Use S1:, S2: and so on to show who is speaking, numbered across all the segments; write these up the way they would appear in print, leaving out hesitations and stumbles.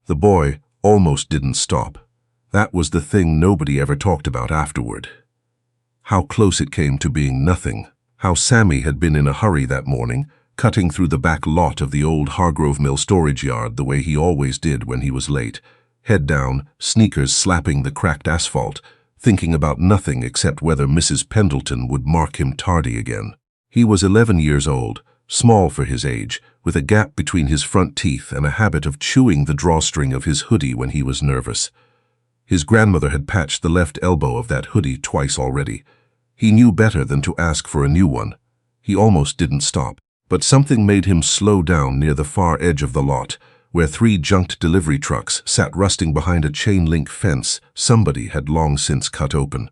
S1: The boy almost didn't stop. That was the thing nobody ever talked about afterward. How close it came to being nothing. How Sammy had been in a hurry that morning, cutting through the back lot of the old Hargrove Mill storage yard the way he always did when he was late, head down, sneakers slapping the cracked asphalt, thinking about nothing except whether Mrs. Pendleton would mark him tardy again. He was 11 years old, small for his age, with a gap between his front teeth and a habit of chewing the drawstring of his hoodie when he was nervous. His grandmother had patched the left elbow of that hoodie twice already. He knew better than to ask for a new one. He almost didn't stop, but something made him slow down near the far edge of the lot, where 3 junked delivery trucks sat rusting behind a chain-link fence somebody had long since cut open.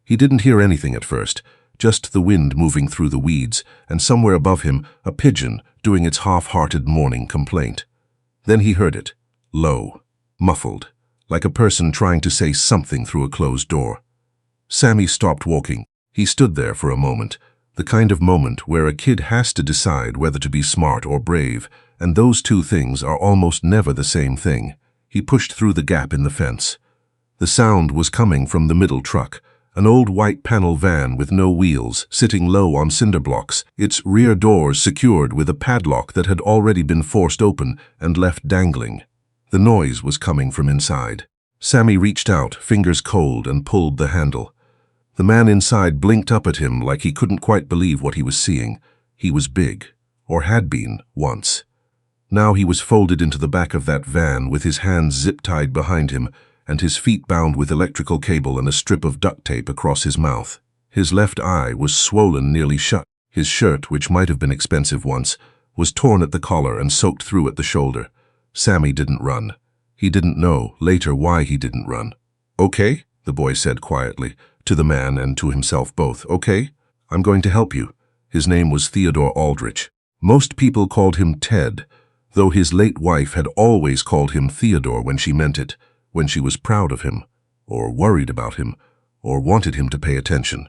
S1: He didn't hear anything at first, just the wind moving through the weeds, and somewhere above him a pigeon doing its half-hearted morning complaint. Then he heard it, low, muffled, like a person trying to say something through a closed door. Sammy stopped walking. He stood there for a moment, the kind of moment where a kid has to decide whether to be smart or brave, and those two things are almost never the same thing. He pushed through the gap in the fence. The sound was coming from the middle truck, an old white panel van with no wheels, sitting low on cinder blocks, its rear doors secured with a padlock that had already been forced open and left dangling. The noise was coming from inside. Sammy reached out, fingers cold, and pulled the handle. The man inside blinked up at him like he couldn't quite believe what he was seeing. He was big, or had been, once. Now he was folded into the back of that van with his hands zip-tied behind him and his feet bound with electrical cable and a strip of duct tape across his mouth. His left eye was swollen nearly shut. His shirt, which might have been expensive once, was torn at the collar and soaked through at the shoulder. Sammy didn't run. He didn't know, later, why he didn't run. "Okay," the boy said quietly, to the man and to himself both. "Okay, I'm going to help you." His name was Theodore Aldrich. Most people called him Ted, though his late wife had always called him Theodore when she meant it, when she was proud of him, or worried about him, or wanted him to pay attention.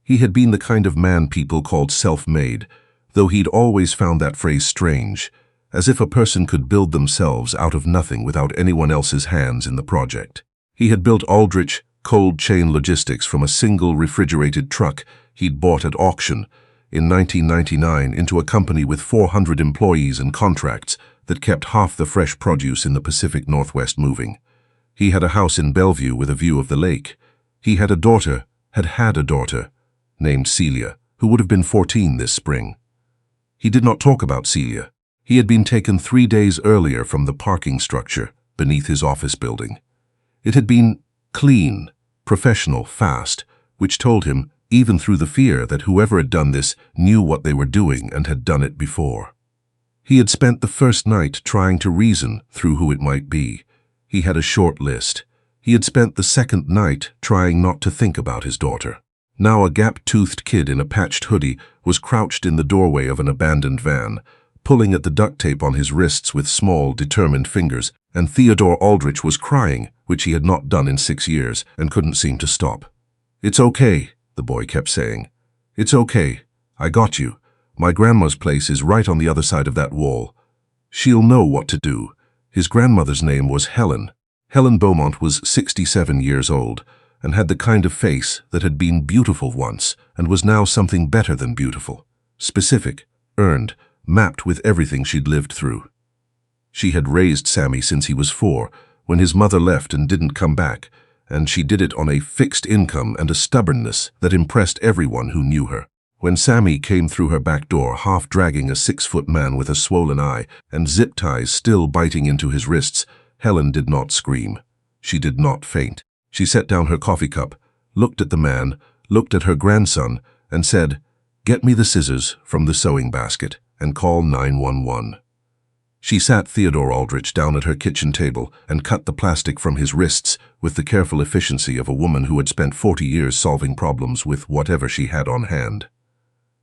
S1: He had been the kind of man people called self-made, though he'd always found that phrase strange, as if a person could build themselves out of nothing without anyone else's hands in the project. He had built Aldrich Cold Chain Logistics from a single refrigerated truck he'd bought at auction in 1999 into a company with 400 employees and contracts that kept half the fresh produce in the Pacific Northwest moving. He had a house in Bellevue with a view of the lake. He had a daughter, had a daughter, named Celia, who would have been 14 this spring. He did not talk about Celia. He had been taken 3 days earlier from the parking structure beneath his office building. It had been clean, professional, fast, which told him, even through the fear, that whoever had done this knew what they were doing and had done it before. He had spent the first night trying to reason through who it might be. He had a short list. He had spent the second night trying not to think about his daughter. Now a gap-toothed kid in a patched hoodie was crouched in the doorway of an abandoned van, pulling at the duct tape on his wrists with small, determined fingers, and Theodore Aldrich was crying, which he had not done in 6 years, and couldn't seem to stop. "It's okay," the boy kept saying. "It's okay. I got you. My grandma's place is right on the other side of that wall. She'll know what to do." His grandmother's name was Helen. Helen Beaumont was 67 years old, and had the kind of face that had been beautiful once, and was now something better than beautiful. Specific, earned, mapped with everything she'd lived through. She had raised Sammy since he was 4, when his mother left and didn't come back, and she did it on a fixed income and a stubbornness that impressed everyone who knew her. When Sammy came through her back door, half dragging a 6-foot man with a swollen eye and zip ties still biting into his wrists, Helen did not scream. She did not faint. She set down her coffee cup, looked at the man, looked at her grandson, and said, "Get me the scissors from the sewing basket and call 911. She sat Theodore Aldrich down at her kitchen table and cut the plastic from his wrists with the careful efficiency of a woman who had spent 40 years solving problems with whatever she had on hand.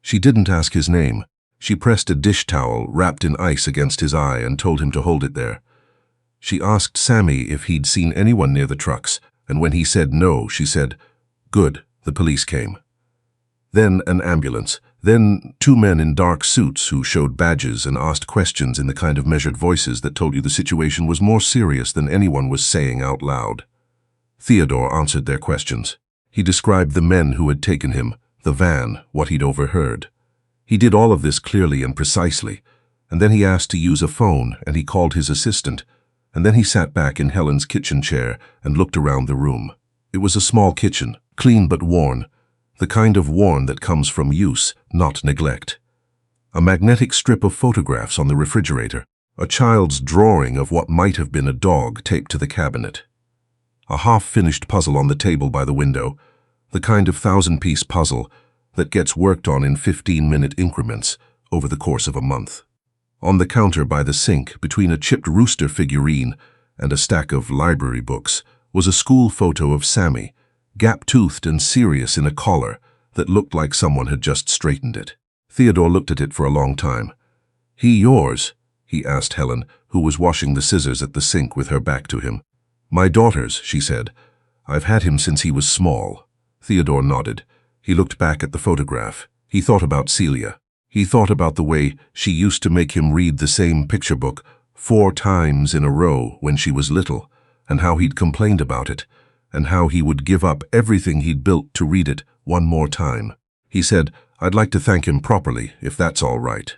S1: She didn't ask his name. She pressed a dish towel wrapped in ice against his eye and told him to hold it there. She asked Sammy if he'd seen anyone near the trucks, and when he said no, she said, "Good, the police came." Then an ambulance, Then two men in dark suits who showed badges and asked questions in the kind of measured voices that told you the situation was more serious than anyone was saying out loud. Theodore answered their questions. He described the men who had taken him, the van, what he'd overheard. He did all of this clearly and precisely, and then he asked to use a phone, and he called his assistant, and then he sat back in Helen's kitchen chair and looked around the room. It was a small kitchen, clean but worn, the kind of worn that comes from use, not neglect. A magnetic strip of photographs on the refrigerator, a child's drawing of what might have been a dog taped to the cabinet. A half-finished puzzle on the table by the window, the kind of 1,000-piece puzzle that gets worked on in 15-minute increments over the course of a month. On the counter by the sink, between a chipped rooster figurine and a stack of library books, was a school photo of Sammy, gap-toothed and serious in a collar that looked like someone had just straightened it. Theodore looked at it for a long time. "He yours?" he asked Helen, who was washing the scissors at the sink with her back to him. "My daughter's," she said. "I've had him since he was small." Theodore nodded. He looked back at the photograph. He thought about Celia. He thought about the way she used to make him read the same picture book 4 times in a row when she was little, and how he'd complained about it, and how he would give up everything he'd built to read it one more time. He said, "I'd like to thank him properly, if that's all right."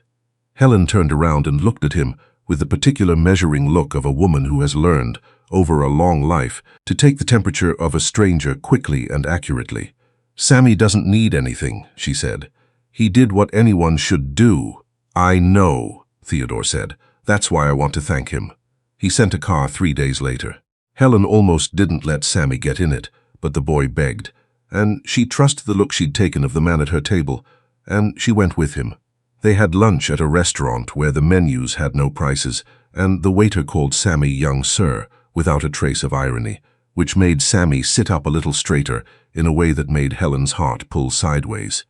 S1: Helen turned around and looked at him with the particular measuring look of a woman who has learned, over a long life, to take the temperature of a stranger quickly and accurately. "Sammy doesn't need anything," she said. "He did what anyone should do." "I know," Theodore said. "That's why I want to thank him." He sent a car 3 days later. Helen almost didn't let Sammy get in it, but the boy begged, and she trusted the look she'd taken of the man at her table, and she went with him. They had lunch at a restaurant where the menus had no prices, and the waiter called Sammy young sir, without a trace of irony, which made Sammy sit up a little straighter in a way that made Helen's heart pull sideways.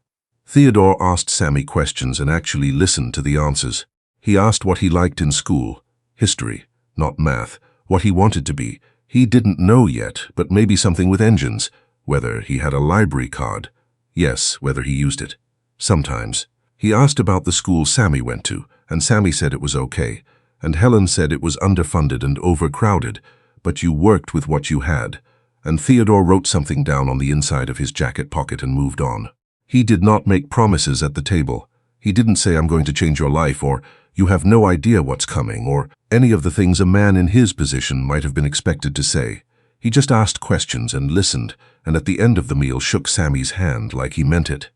S1: Theodore asked Sammy questions and actually listened to the answers. He asked what he liked in school, history, not math, what he wanted to be. He didn't know yet, but maybe something with engines, whether he had a library card. Yes, whether he used it. Sometimes. He asked about the school Sammy went to, and Sammy said it was okay, and Helen said it was underfunded and overcrowded, but you worked with what you had, and Theodore wrote something down on the inside of his jacket pocket and moved on. He did not make promises at the table. He didn't say, "I'm going to change your life," or "You have no idea what's coming," or any of the things a man in his position might have been expected to say. He just asked questions and listened, and at the end of the meal shook Sammy's hand like he meant it.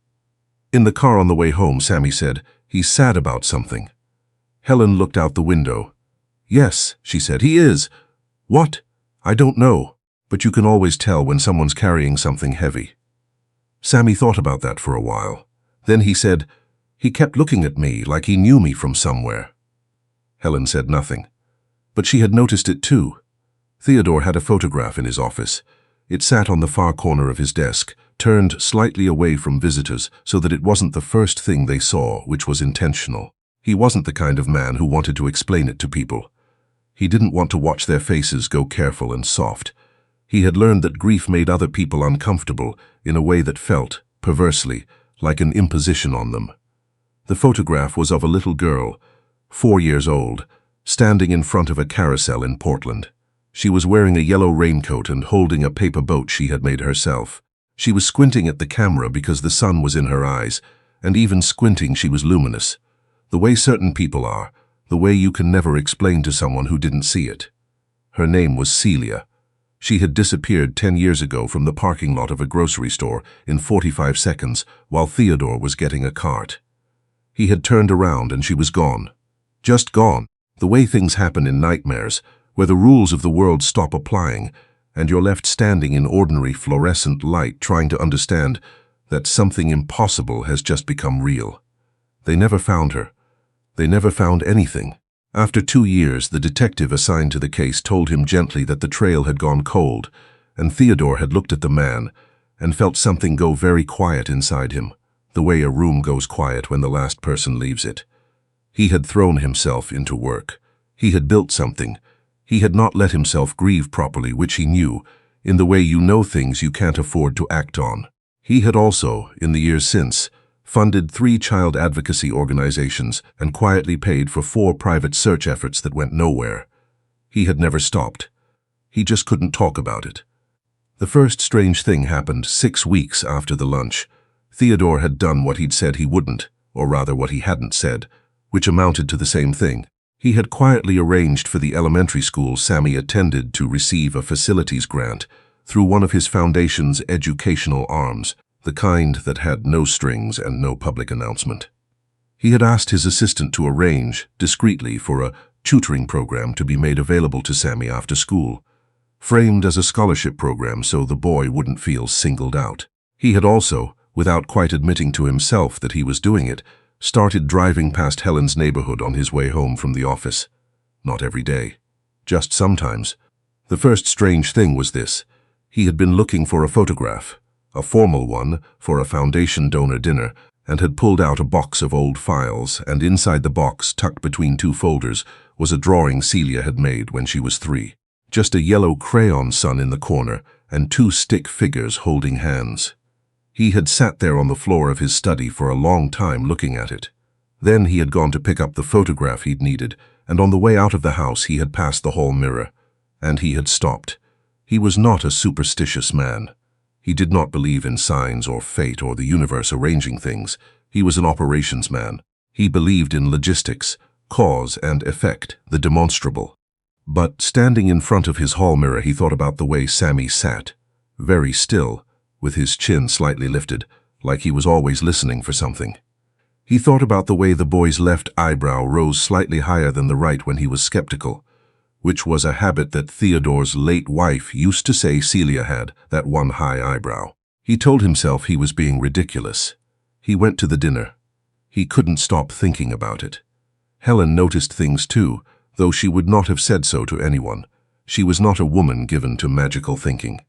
S1: In the car on the way home, Sammy said, "He's sad about something." Helen looked out the window. "Yes," she said, "he is." "What?" "I don't know, but you can always tell when someone's carrying something heavy." Sammy thought about that for a while. Then he said, "He kept looking at me like he knew me from somewhere." Helen said nothing, but she had noticed it too. Theodore had a photograph in his office. It sat on the far corner of his desk, turned slightly away from visitors so that it wasn't the first thing they saw, which was intentional. He wasn't the kind of man who wanted to explain it to people. He didn't want to watch their faces go careful and soft. He had learned that grief made other people uncomfortable in a way that felt, perversely, like an imposition on them. The photograph was of a little girl, 4 years old, standing in front of a carousel in Portland. She was wearing a yellow raincoat and holding a paper boat she had made herself. She was squinting at the camera because the sun was in her eyes, and even squinting she was luminous. The way certain people are, the way you can never explain to someone who didn't see it. Her name was Celia. She had disappeared 10 years ago from the parking lot of a grocery store in 45 seconds while Theodore was getting a cart. He had turned around and she was gone. Just gone. The way things happen in nightmares, where the rules of the world stop applying, and you're left standing in ordinary fluorescent light trying to understand that something impossible has just become real. They never found her. They never found anything. After 2 years, the detective assigned to the case told him gently that the trail had gone cold, and Theodore had looked at the man and felt something go very quiet inside him, the way a room goes quiet when the last person leaves it. He had thrown himself into work. He had built something. He had not let himself grieve properly, which he knew, in the way you know things you can't afford to act on. He had also, in the years since, funded 3 child advocacy organizations, and quietly paid for 4 private search efforts that went nowhere. He had never stopped. He just couldn't talk about it. The first strange thing happened 6 weeks after the lunch. Theodore had done what he'd said he wouldn't, or rather what he hadn't said, which amounted to the same thing. He had quietly arranged for the elementary school Sammy attended to receive a facilities grant through one of his foundation's educational arms, the kind that had no strings and no public announcement. He had asked his assistant to arrange, discreetly, for a tutoring program to be made available to Sammy after school, framed as a scholarship program so the boy wouldn't feel singled out. He had also, without quite admitting to himself that he was doing it, started driving past Helen's neighborhood on his way home from the office. Not every day, just sometimes. The first strange thing was this. He had been looking for a photograph, a formal one, for a foundation donor dinner, and had pulled out a box of old files, and inside the box, tucked between 2 folders, was a drawing Celia had made when she was 3. Just a yellow crayon sun in the corner, and 2 stick figures holding hands. He had sat there on the floor of his study for a long time looking at it. Then he had gone to pick up the photograph he'd needed, and on the way out of the house he had passed the hall mirror. And he had stopped. He was not a superstitious man. He did not believe in signs or fate or the universe arranging things. He was an operations man. He believed in logistics, cause and effect, the demonstrable. But standing in front of his hall mirror, he thought about the way Sammy sat, very still, with his chin slightly lifted, like he was always listening for something. He thought about the way the boy's left eyebrow rose slightly higher than the right when he was skeptical, which was a habit that Theodore's late wife used to say Celia had, that one high eyebrow. He told himself he was being ridiculous. He went to the dinner. He couldn't stop thinking about it. Helen noticed things too, though she would not have said so to anyone. She was not a woman given to magical thinking.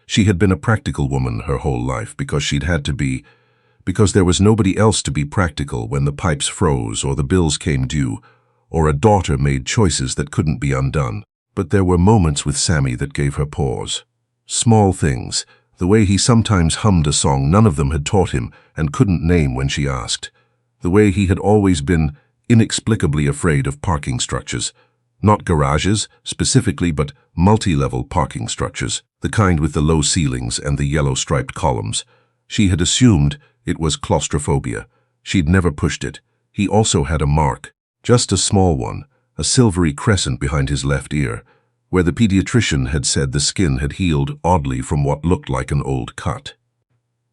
S1: She had been a practical woman her whole life because she'd had to be, because there was nobody else to be practical when the pipes froze or the bills came due, or a daughter made choices that couldn't be undone. But there were moments with Sammy that gave her pause. Small things, the way he sometimes hummed a song none of them had taught him and couldn't name when she asked. The way he had always been inexplicably afraid of parking structures. Not garages, specifically, but multi-level parking structures, the kind with the low ceilings and the yellow striped columns. She had assumed it was claustrophobia. She'd never pushed it. He also had a mark, just a small one, a silvery crescent behind his left ear, where the pediatrician had said the skin had healed oddly from what looked like an old cut.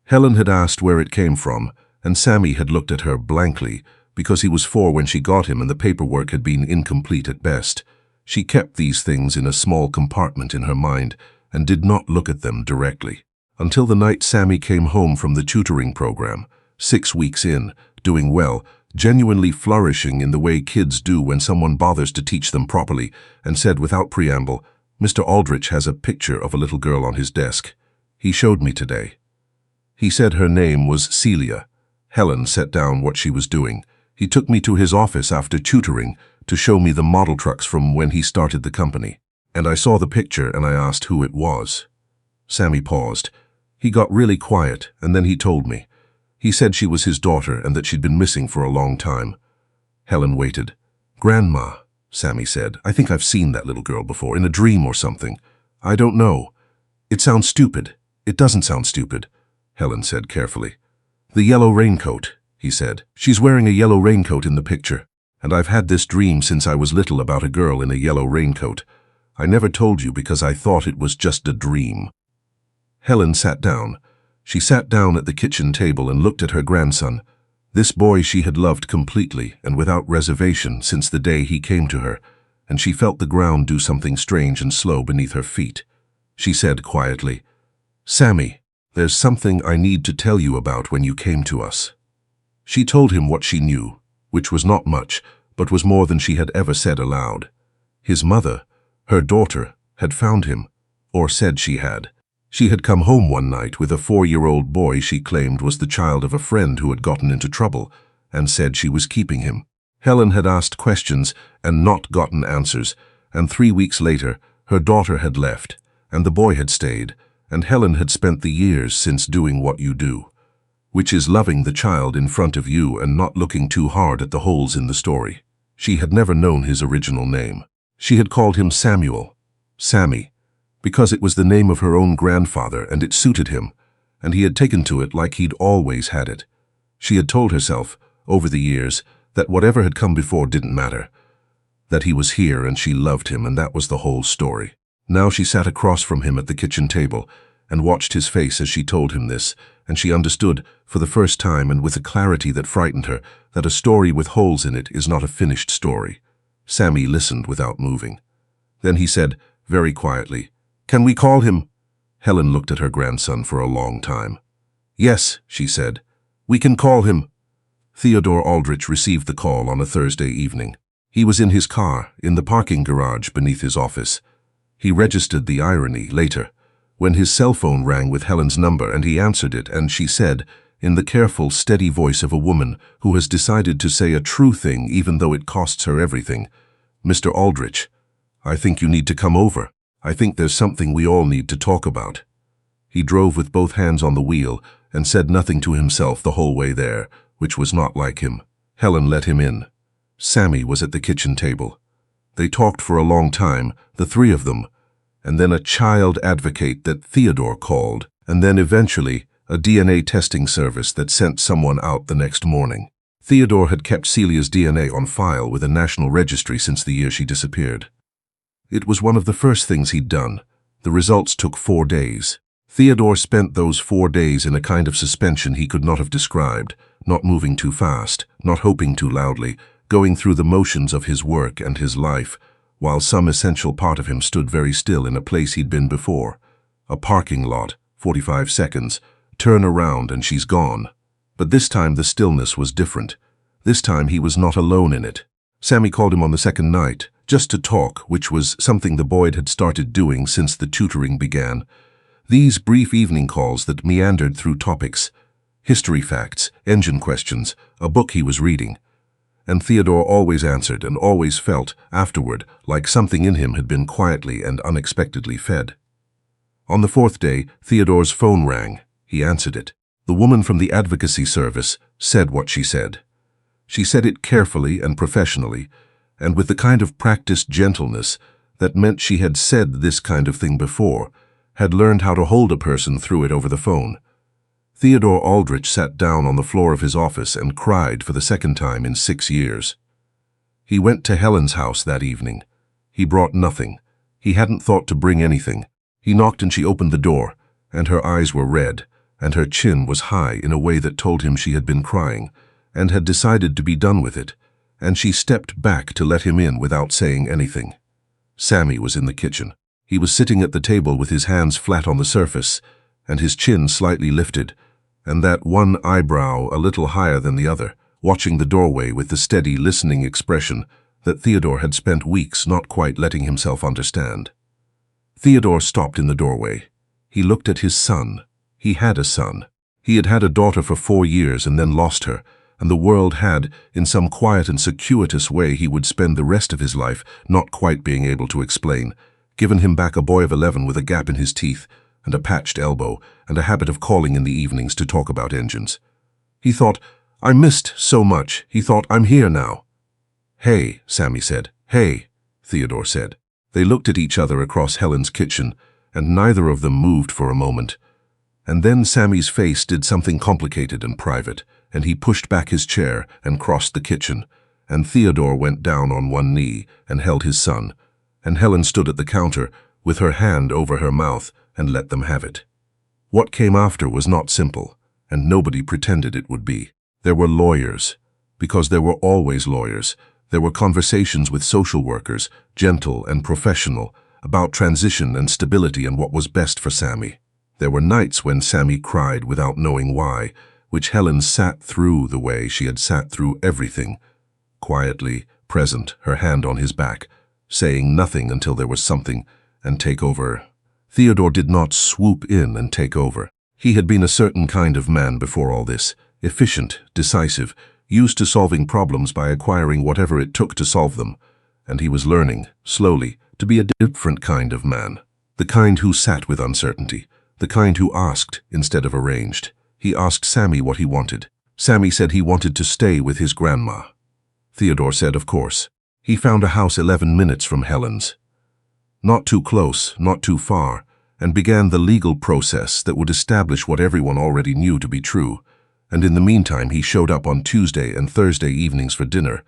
S1: Helen had asked where it came from, and Sammy had looked at her blankly, because he was 4 when she got him and the paperwork had been incomplete at best. She kept these things in a small compartment in her mind and did not look at them directly. Until the night Sammy came home from the tutoring program, 6 weeks in, doing well, genuinely flourishing in the way kids do when someone bothers to teach them properly, and said without preamble, "Mr. Aldrich has a picture of a little girl on his desk. He showed me today." He said her name was Celia. Helen set down what she was doing. He took me to his office after tutoring to show me the model trucks from when he started the company. And I saw the picture and I asked who it was. Sammy paused. He got really quiet and then he told me. He said she was his daughter and that she'd been missing for a long time. Helen waited. "Grandma," Sammy said, "I think I've seen that little girl before, in a dream or something. I don't know. It sounds stupid." "It doesn't sound stupid," Helen said carefully. "The yellow raincoat," he said. "She's wearing a yellow raincoat in the picture, and I've had this dream since I was little about a girl in a yellow raincoat. I never told you because I thought it was just a dream." Helen sat down. She sat down at the kitchen table and looked at her grandson, this boy she had loved completely and without reservation since the day he came to her, and she felt the ground do something strange and slow beneath her feet. She said quietly, "Sammy, there's something I need to tell you about when you came to us." She told him what she knew, which was not much, but was more than she had ever said aloud. His mother, her daughter, had found him, or said she had. She had come home one night with a 4-year-old boy she claimed was the child of a friend who had gotten into trouble, and said she was keeping him. Helen had asked questions and not gotten answers, and 3 weeks later, her daughter had left, and the boy had stayed, and Helen had spent the years since doing what you do. which is loving the child in front of you and not looking too hard at the holes in the story. She had never known his original name. She had called him Samuel, Sammy, because it was the name of her own grandfather and it suited him, and he had taken to it like he'd always had it. She had told herself, over the years, that whatever had come before didn't matter, that he was here and she loved him, and that was the whole story. Now she sat across from him at the kitchen table and watched his face as she told him this, and she understood, for the first time and with a clarity that frightened her, that a story with holes in it is not a finished story. Sammy listened without moving. Then he said, very quietly, "Can we call him?" Helen looked at her grandson for a long time. "Yes," she said, "we can call him." Theodore Aldrich received the call on a Thursday evening. He was in his car, in the parking garage beneath his office. He registered the irony later, when his cell phone rang with Helen's number and he answered it, and she said, in the careful, steady voice of a woman who has decided to say a true thing even though it costs her everything, "Mr. Aldrich, I think you need to come over. I think there's something we all need to talk about." He drove with both hands on the wheel and said nothing to himself the whole way there, which was not like him. Helen let him in. Sammy was at the kitchen table. They talked for a long time, the three of them, and then a child advocate that Theodore called, and then eventually a DNA testing service that sent someone out the next morning. Theodore had kept Celia's DNA on file with a national registry since the year she disappeared. It was one of the first things he'd done. The results took 4 days. Theodore spent those 4 days in a kind of suspension he could not have described, not moving too fast, not hoping too loudly, going through the motions of his work and his life, while some essential part of him stood very still in a place he'd been before. A parking lot, 45 seconds, turn around and she's gone. But this time the stillness was different. This time he was not alone in it. Sammy called him on the second night, just to talk, which was something the boy had started doing since the tutoring began. These brief evening calls that meandered through topics, history facts, engine questions, a book he was reading. And Theodore always answered and always felt, afterward, like something in him had been quietly and unexpectedly fed. On the 4th day, Theodore's phone rang. He answered it. The woman from the advocacy service said what she said. She said it carefully and professionally, and with the kind of practiced gentleness that meant she had said this kind of thing before, had learned how to hold a person through it over the phone. Theodore Aldrich sat down on the floor of his office and cried for the second time in 6 years. He went to Helen's house that evening. He brought nothing. He hadn't thought to bring anything. He knocked and she opened the door, and her eyes were red, and her chin was high in a way that told him she had been crying, and had decided to be done with it, and she stepped back to let him in without saying anything. Sammy was in the kitchen. He was sitting at the table with his hands flat on the surface, and his chin slightly lifted, and that one eyebrow a little higher than the other, watching the doorway with the steady, listening expression that Theodore had spent weeks not quite letting himself understand. Theodore stopped in the doorway. He looked at his son. He had a son. He had had a daughter for 4 years and then lost her, and the world had, in some quiet and circuitous way he would spend the rest of his life not quite being able to explain, given him back a boy of 11 with a gap in his teeth, and a patched elbow, and a habit of calling in the evenings to talk about engines. He thought, "I missed so much." He thought, "I'm here now." "Hey," Sammy said. "Hey," Theodore said. They looked at each other across Helen's kitchen, and neither of them moved for a moment. And then Sammy's face did something complicated and private, and he pushed back his chair and crossed the kitchen, and Theodore went down on one knee and held his son, and Helen stood at the counter with her hand over her mouth and let them have it. What came after was not simple, and nobody pretended it would be. There were lawyers, because there were always lawyers. There were conversations with social workers, gentle and professional, about transition and stability and what was best for Sammy. There were nights when Sammy cried without knowing why, which Helen sat through the way she had sat through everything, quietly, present, her hand on his back, saying nothing until there was something, and take over. Theodore did not swoop in and take over. He had been a certain kind of man before all this, efficient, decisive, used to solving problems by acquiring whatever it took to solve them, and he was learning, slowly, to be a different kind of man, the kind who sat with uncertainty, the kind who asked instead of arranged. He asked Sammy what he wanted. Sammy said he wanted to stay with his grandma. Theodore said, of course. He found a house 11 minutes from Helen's. Not too close, not too far, and began the legal process that would establish what everyone already knew to be true. And in the meantime, he showed up on Tuesday and Thursday evenings for dinner.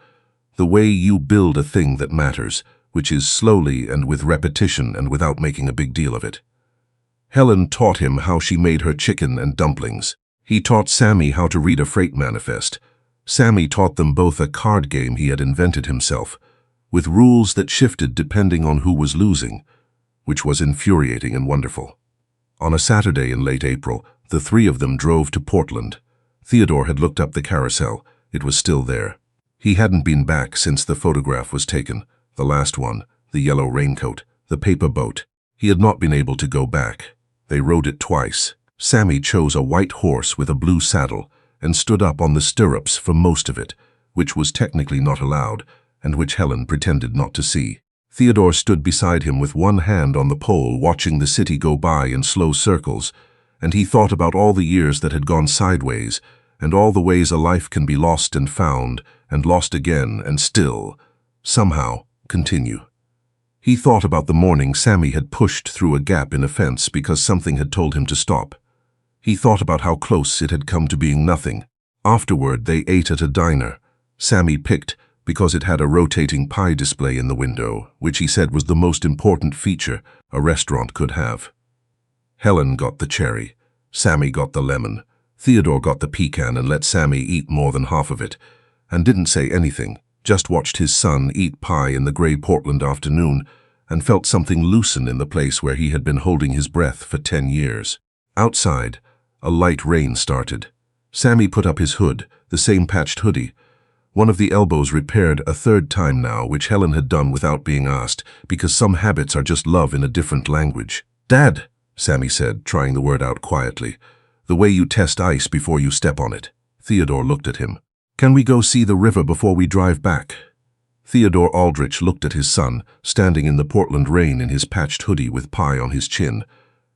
S1: The way you build a thing that matters, which is slowly and with repetition and without making a big deal of it. Helen taught him how she made her chicken and dumplings. He taught Sammy how to read a freight manifest. Sammy taught them both a card game he had invented himself, with rules that shifted depending on who was losing, which was infuriating and wonderful. On a Saturday in late April, the three of them drove to Portland. Theodore had looked up the carousel. It was still there. He hadn't been back since the photograph was taken, the last one, the yellow raincoat, the paper boat. He had not been able to go back. They rode it twice. Sammy chose a white horse with a blue saddle and stood up on the stirrups for most of it, which was technically not allowed, and which Helen pretended not to see. Theodore stood beside him with one hand on the pole, watching the city go by in slow circles, and he thought about all the years that had gone sideways, and all the ways a life can be lost and found, and lost again, and still, somehow, continue. He thought about the morning Sammy had pushed through a gap in a fence because something had told him to stop. He thought about how close it had come to being nothing. Afterward, they ate at a diner. Sammy picked because it had a rotating pie display in the window, which he said was the most important feature a restaurant could have. Helen got the cherry. Sammy got the lemon. Theodore got the pecan and let Sammy eat more than half of it, and didn't say anything, just watched his son eat pie in the gray Portland afternoon and felt something loosen in the place where he had been holding his breath for 10 years. Outside, a light rain started. Sammy put up his hood, the same patched hoodie. One of the elbows repaired a third time now, which Helen had done without being asked, because some habits are just love in a different language. "Dad," Sammy said, trying the word out quietly, "the way you test ice before you step on it." Theodore looked at him. "Can we go see the river before we drive back?" Theodore Aldrich looked at his son, standing in the Portland rain in his patched hoodie with pie on his chin,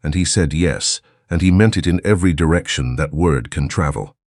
S1: and he said yes, and he meant it in every direction that word can travel.